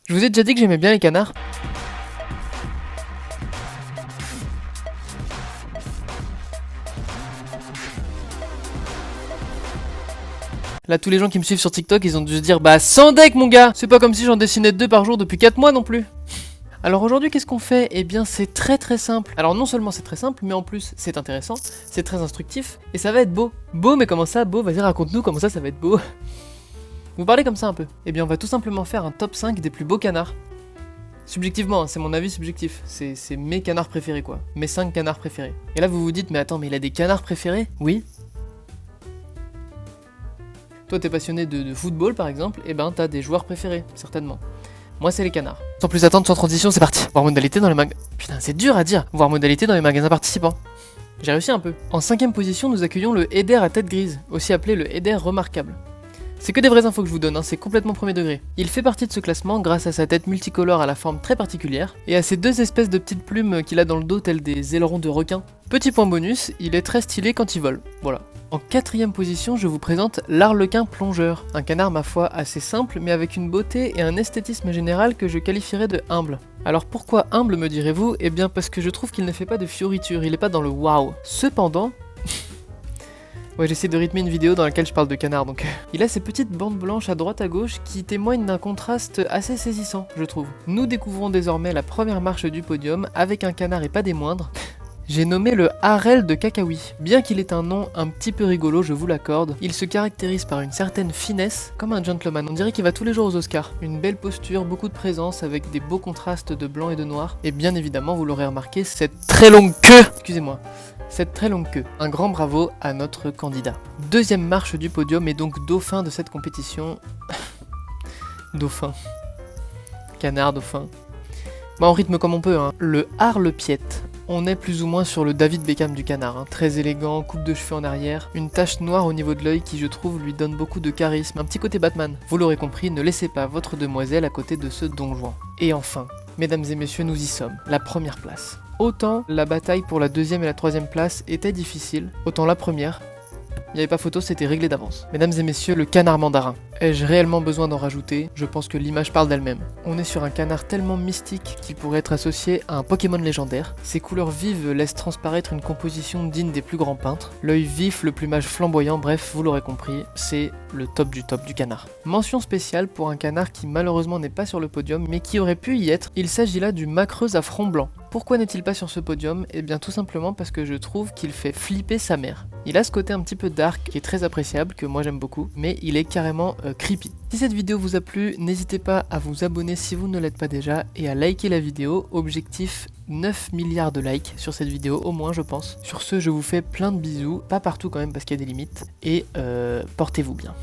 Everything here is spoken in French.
Je vous ai déjà dit que j'aimais bien les canards. Là, tous les gens qui me suivent sur TikTok, ils ont dû se dire bah sans deck mon gars. C'est pas comme si j'en dessinais 2 par jour depuis 4 mois non plus. Alors aujourd'hui, qu'est-ce qu'on fait? Eh bien, c'est très simple. Alors non seulement c'est très simple, mais en plus c'est intéressant, c'est très instructif, et ça va être beau. Beau, mais comment ça, beau? Vas-y, raconte-nous comment ça va être beau. Vous parlez comme ça un peu. Eh bien, on va tout simplement faire un top 5 des plus beaux canards. Subjectivement, hein, c'est mon avis subjectif. C'est mes canards préférés, quoi. Mes 5 canards préférés. Et là, vous vous dites, mais attends, mais il a des canards préférés? Oui. Toi, t'es passionné de football, par exemple, et ben, t'as des joueurs préférés, certainement. Moi, c'est les canards. Sans plus attendre, sans transition, c'est parti. Voir modalité dans les magasins. Putain, c'est dur à dire. Voir modalité dans les magasins participants. J'ai réussi un peu. En 5ème position, nous accueillons le Eder à tête grise, aussi appelé le Eder remarquable. C'est que des vraies infos que je vous donne, hein, c'est complètement premier degré. Il fait partie de ce classement grâce à sa tête multicolore à la forme très particulière, et à ses 2 espèces de petites plumes qu'il a dans le dos telles des ailerons de requin. Petit point bonus, il est très stylé quand il vole. Voilà. En 4ème position, je vous présente l'arlequin plongeur. Un canard ma foi assez simple, mais avec une beauté et un esthétisme général que je qualifierais de humble. Alors pourquoi humble me direz-vous? Eh bien parce que je trouve qu'il ne fait pas de fioritures, il est pas dans le waouh. Cependant... Ouais, j'essaie de rythmer une vidéo dans laquelle je parle de canard, donc... Il a ces petites bandes blanches à droite à gauche qui témoignent d'un contraste assez saisissant, je trouve. Nous découvrons désormais la première marche du podium avec un canard et pas des moindres. J'ai nommé le Harel de Kakaoui. Bien qu'il ait un nom un petit peu rigolo, je vous l'accorde, il se caractérise par une certaine finesse, comme un gentleman. On dirait qu'il va tous les jours aux Oscars. Une belle posture, beaucoup de présence, avec des beaux contrastes de blanc et de noir. Et bien évidemment, vous l'aurez remarqué, cette très longue queue. Excusez-moi. Cette très longue queue. Un grand bravo à notre candidat. 2ème marche du podium et donc dauphin de cette compétition. Dauphin. Canard, dauphin. Bah on rythme comme on peut, hein. Le Harlepiette. On est plus ou moins sur le David Beckham du canard, hein. Très élégant, coupe de cheveux en arrière, une tache noire au niveau de l'œil qui je trouve lui donne beaucoup de charisme, un petit côté Batman. Vous l'aurez compris, ne laissez pas votre demoiselle à côté de ce Don Juan. Et enfin, mesdames et messieurs, nous y sommes, la première place. Autant la bataille pour la 2ème et la 3ème place était difficile, autant la première, il n'y avait pas photo, c'était réglé d'avance. Mesdames et messieurs, le canard mandarin. Ai-je réellement besoin d'en rajouter? Je pense que l'image parle d'elle-même. On est sur un canard tellement mystique qu'il pourrait être associé à un Pokémon légendaire. Ses couleurs vives laissent transparaître une composition digne des plus grands peintres. L'œil vif, le plumage flamboyant, bref, vous l'aurez compris, c'est le top du canard. Mention spéciale pour un canard qui malheureusement n'est pas sur le podium, mais qui aurait pu y être. Il s'agit là du macreuse à front blanc. Pourquoi n'est-il pas sur ce podium? Eh bien tout simplement parce que je trouve qu'il fait flipper sa mère. Il a ce côté un petit peu dark qui est très appréciable, que moi j'aime beaucoup, mais il est carrément creepy. Si cette vidéo vous a plu, n'hésitez pas à vous abonner si vous ne l'êtes pas déjà, et à liker la vidéo. Objectif 9 milliards de likes sur cette vidéo, au moins je pense. Sur ce, je vous fais plein de bisous, pas partout quand même parce qu'il y a des limites, et portez-vous bien.